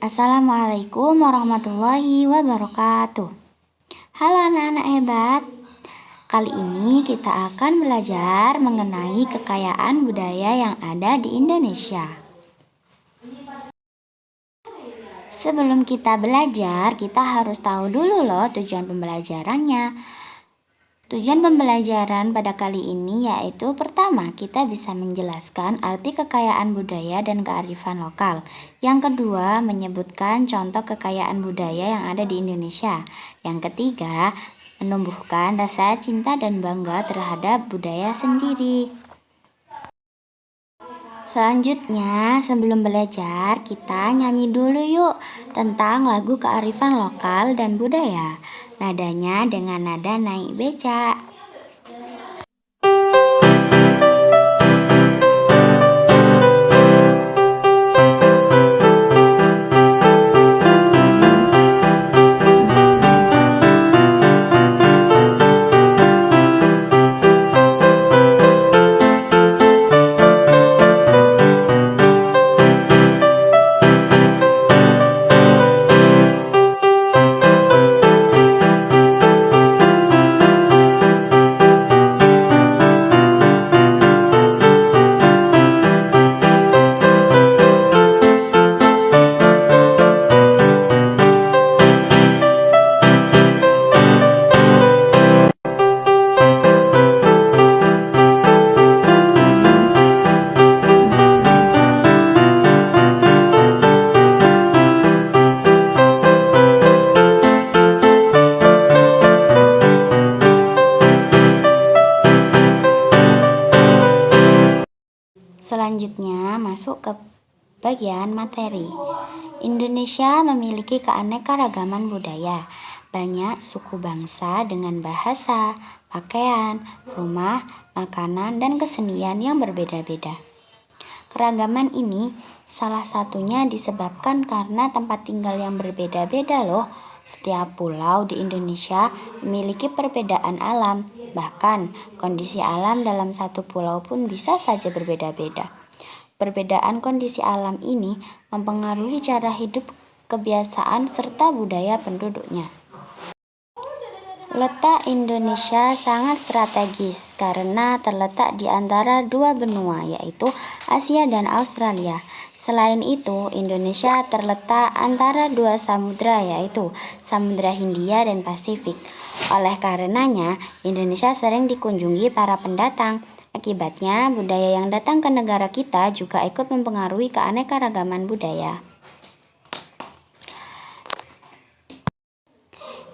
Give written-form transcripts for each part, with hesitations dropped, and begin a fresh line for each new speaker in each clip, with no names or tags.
Assalamualaikum warahmatullahi wabarakatuh. Halo anak-anak hebat. Kali ini kita akan belajar mengenai kekayaan budaya yang ada di Indonesia. Sebelum kita belajar, kita harus tahu dulu loh tujuan pembelajarannya. Tujuan pembelajaran pada kali ini yaitu pertama, kita bisa menjelaskan arti kekayaan budaya dan kearifan lokal. Yang kedua, menyebutkan contoh kekayaan budaya yang ada di Indonesia. Yang ketiga, menumbuhkan rasa cinta dan bangga terhadap budaya sendiri. Selanjutnya, sebelum belajar, kita nyanyi dulu yuk tentang lagu kearifan lokal dan budaya. Nadanya dengan nada naik becak. Selanjutnya masuk ke bagian materi. Indonesia memiliki keanekaragaman budaya. Banyak suku bangsa dengan bahasa, pakaian, rumah, makanan, dan kesenian yang berbeda-beda. Keragaman ini salah satunya disebabkan karena tempat tinggal yang berbeda-beda loh. Setiap pulau di Indonesia memiliki perbedaan alam. Bahkan, kondisi alam dalam satu pulau pun bisa saja berbeda-beda. Perbedaan kondisi alam ini mempengaruhi cara hidup, kebiasaan, serta budaya penduduknya. Letak Indonesia sangat strategis karena terletak di antara dua benua, yaitu Asia dan Australia. Selain itu, Indonesia terletak antara dua samudra, yaitu Samudra Hindia dan Pasifik. Oleh karenanya, Indonesia sering dikunjungi para pendatang. Akibatnya, budaya yang datang ke negara kita juga ikut mempengaruhi keanekaragaman budaya.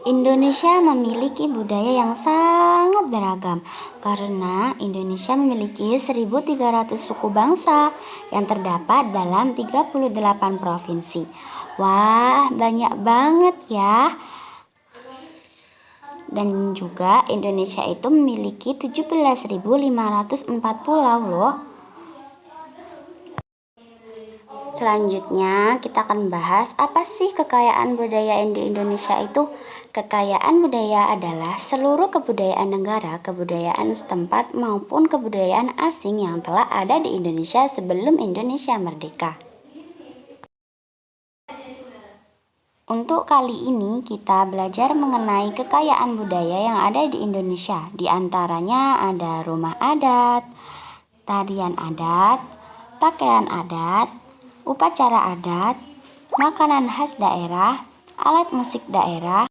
Indonesia memiliki budaya yang sangat beragam karena Indonesia memiliki 1.300 suku bangsa yang terdapat dalam 38 provinsi. Wah, banyak banget ya. Dan juga Indonesia itu memiliki 17.504 pulau loh. Selanjutnya kita akan bahas apa sih kekayaan budaya di Indonesia itu. Kekayaan budaya adalah seluruh kebudayaan negara, kebudayaan setempat maupun kebudayaan asing yang telah ada di Indonesia sebelum Indonesia merdeka. Untuk kali ini kita belajar mengenai kekayaan budaya yang ada di Indonesia. Di antaranya ada rumah adat, tarian adat, pakaian adat, upacara adat, makanan khas daerah, alat musik daerah.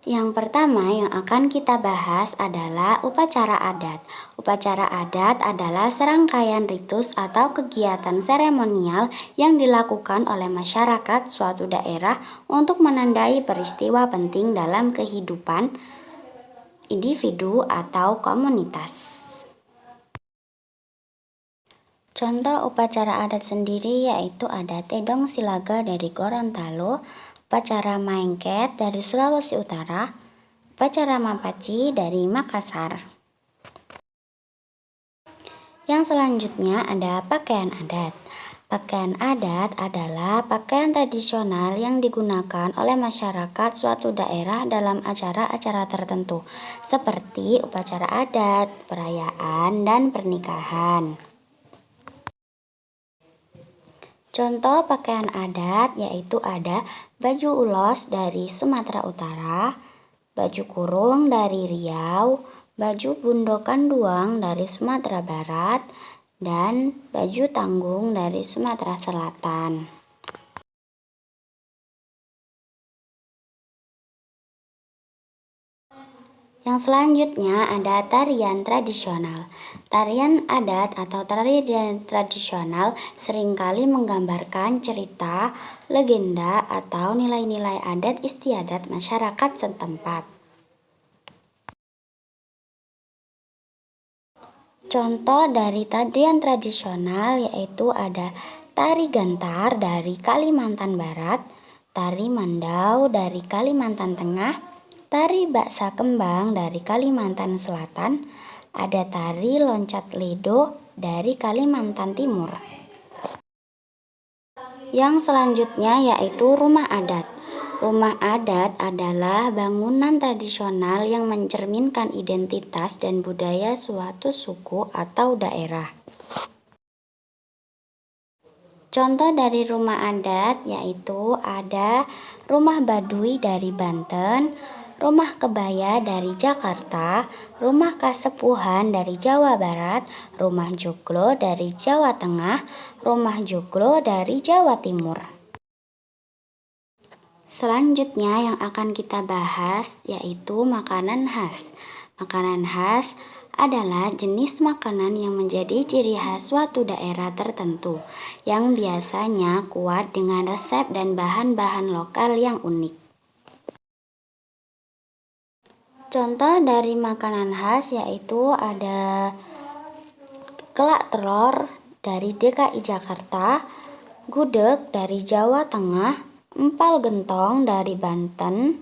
Yang pertama yang akan kita bahas adalah upacara adat. Upacara adat adalah serangkaian ritus atau kegiatan seremonial yang dilakukan oleh masyarakat suatu daerah untuk menandai peristiwa penting dalam kehidupan individu atau komunitas. Contoh upacara adat sendiri yaitu ada Tedong Silaga dari Gorontalo, upacara Maengket dari Sulawesi Utara, upacara Mapaci dari Makassar. Yang selanjutnya ada pakaian adat. Pakaian adat adalah pakaian tradisional yang digunakan oleh masyarakat suatu daerah dalam acara-acara tertentu, seperti upacara adat, perayaan, dan pernikahan. Contoh pakaian adat yaitu ada baju ulos dari Sumatera Utara, baju kurung dari Riau, baju bundokan duang dari Sumatera Barat, dan baju tanggung dari Sumatera Selatan. Yang selanjutnya ada tarian tradisional. Tarian adat atau tarian tradisional seringkali menggambarkan cerita, legenda, atau nilai-nilai adat istiadat masyarakat setempat. Contoh dari tarian tradisional yaitu ada tari gantar dari Kalimantan Barat, tari mandau dari Kalimantan Tengah, tari baksa kembang dari Kalimantan Selatan, ada tari loncat ledo dari Kalimantan Timur. Yang selanjutnya yaitu rumah adat. Rumah adat adalah bangunan tradisional yang mencerminkan identitas dan budaya suatu suku atau daerah. Contoh dari rumah adat yaitu ada rumah Baduy dari Banten, rumah kebaya dari Jakarta, rumah kasepuhan dari Jawa Barat, rumah joglo dari Jawa Tengah, rumah joglo dari Jawa Timur. Selanjutnya yang akan kita bahas yaitu makanan khas. Makanan khas adalah jenis makanan yang menjadi ciri khas suatu daerah tertentu, yang biasanya kuat dengan resep dan bahan-bahan lokal yang unik. Contoh dari makanan khas yaitu ada kerak telur dari DKI Jakarta, gudeg dari Jawa Tengah, empal gentong dari Banten,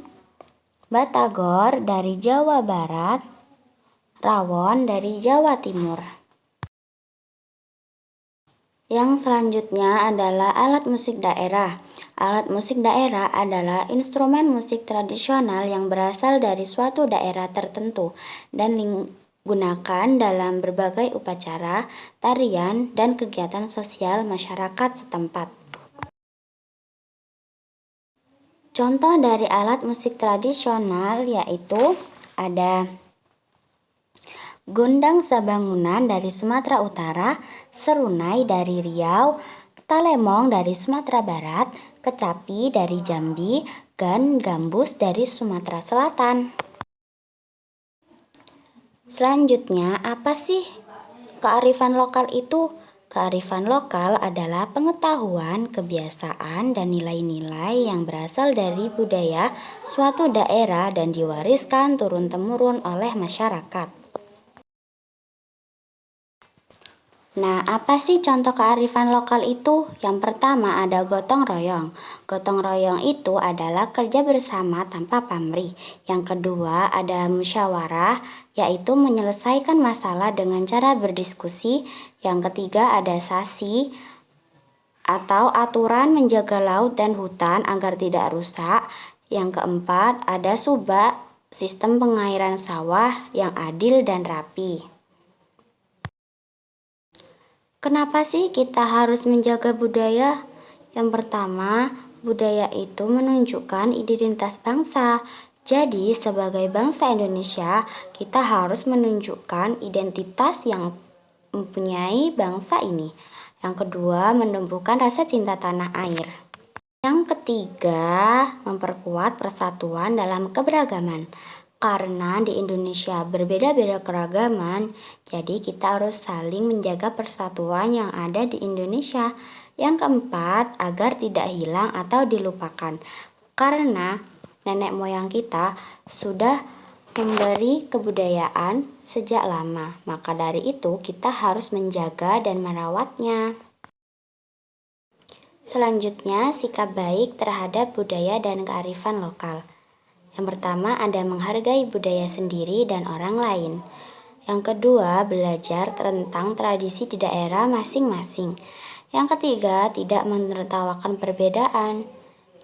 batagor dari Jawa Barat, rawon dari Jawa Timur. Yang selanjutnya adalah alat musik daerah. Alat musik daerah adalah instrumen musik tradisional yang berasal dari suatu daerah tertentu dan digunakan dalam berbagai upacara, tarian, dan kegiatan sosial masyarakat setempat. Contoh dari alat musik tradisional yaitu ada gondang sabangunan dari Sumatera Utara, serunai dari Riau, talemong dari Sumatera Barat, kecapi dari Jambi, dan gambus dari Sumatera Selatan. Selanjutnya, apa sih kearifan lokal itu? Kearifan lokal adalah pengetahuan, kebiasaan, dan nilai-nilai yang berasal dari budaya suatu daerah dan diwariskan turun-temurun oleh masyarakat. Nah, apa sih contoh kearifan lokal itu? Yang pertama ada gotong royong. Gotong royong itu adalah kerja bersama tanpa pamrih. Yang kedua ada musyawarah, yaitu menyelesaikan masalah dengan cara berdiskusi. Yang ketiga ada sasi, atau aturan menjaga laut dan hutan agar tidak rusak. Yang keempat ada subak, sistem pengairan sawah yang adil dan rapi. Kenapa sih kita harus menjaga budaya? Yang pertama, budaya itu menunjukkan identitas bangsa. Jadi, sebagai bangsa Indonesia, kita harus menunjukkan identitas yang mempunyai bangsa ini. Yang kedua, menumbuhkan rasa cinta tanah air. Yang ketiga, memperkuat persatuan dalam keberagaman. Karena di Indonesia berbeda-beda keragaman, jadi kita harus saling menjaga persatuan yang ada di Indonesia. Yang keempat, agar tidak hilang atau dilupakan. Karena nenek moyang kita sudah memberi kebudayaan sejak lama, maka dari itu kita harus menjaga dan merawatnya. Selanjutnya, sikap baik terhadap budaya dan kearifan lokal. Yang pertama ada menghargai budaya sendiri dan orang lain. Yang kedua, belajar tentang tradisi di daerah masing-masing. Yang ketiga, tidak menertawakan perbedaan.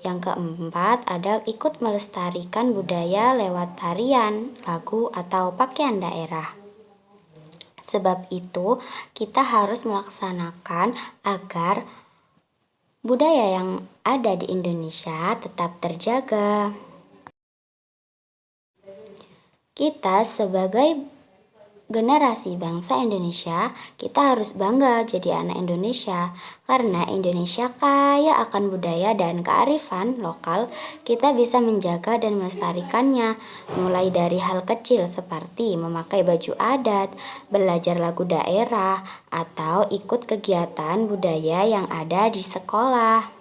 Yang keempat, ada ikut melestarikan budaya lewat tarian, lagu, atau pakaian daerah. Sebab itu, kita harus melaksanakan agar budaya yang ada di Indonesia tetap terjaga. Kita sebagai generasi bangsa Indonesia, kita harus bangga jadi anak Indonesia. Karena Indonesia kaya akan budaya dan kearifan lokal, kita bisa menjaga dan melestarikannya. Mulai dari hal kecil seperti memakai baju adat, belajar lagu daerah, atau ikut kegiatan budaya yang ada di sekolah.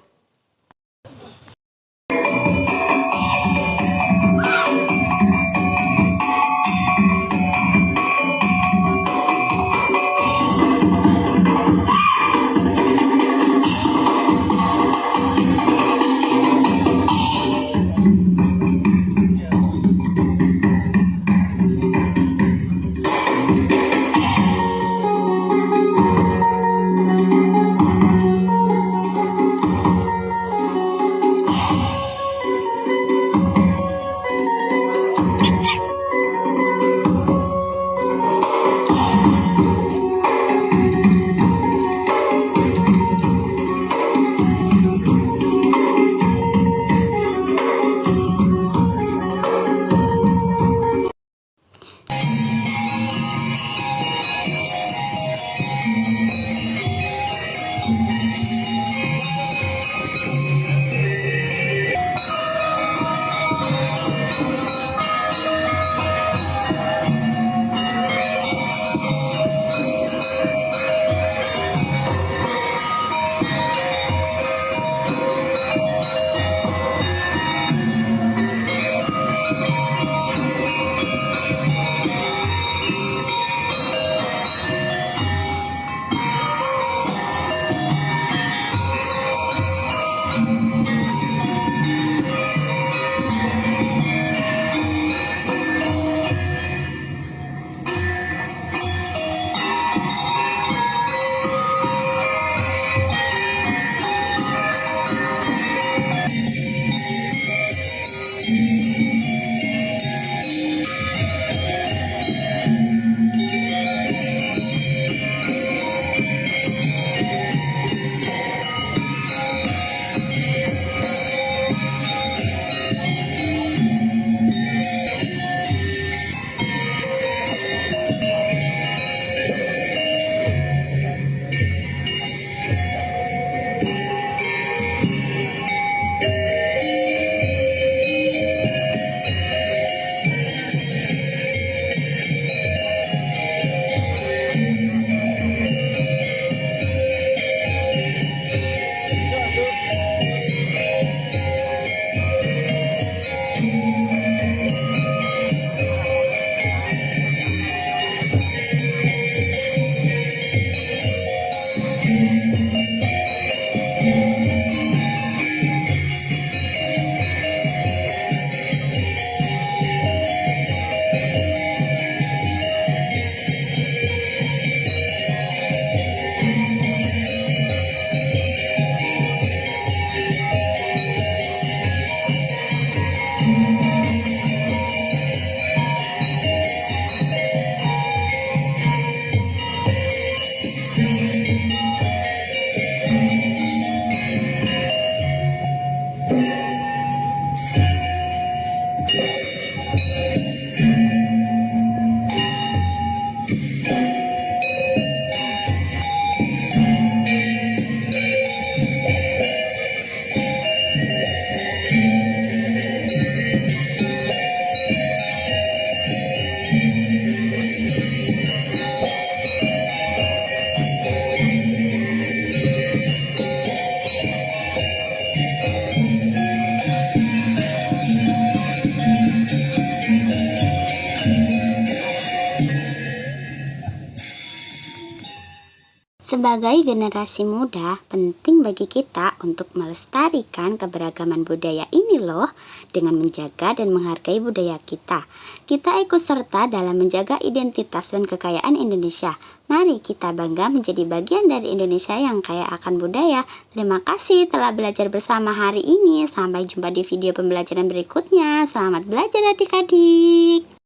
Sebagai generasi muda, penting bagi kita untuk melestarikan keberagaman budaya ini loh, dengan menjaga dan menghargai budaya kita. Kita ikut serta dalam menjaga identitas dan kekayaan Indonesia. Mari kita bangga menjadi bagian dari Indonesia yang kaya akan budaya. Terima kasih telah belajar bersama hari ini. Sampai jumpa di video pembelajaran berikutnya. Selamat belajar adik-adik.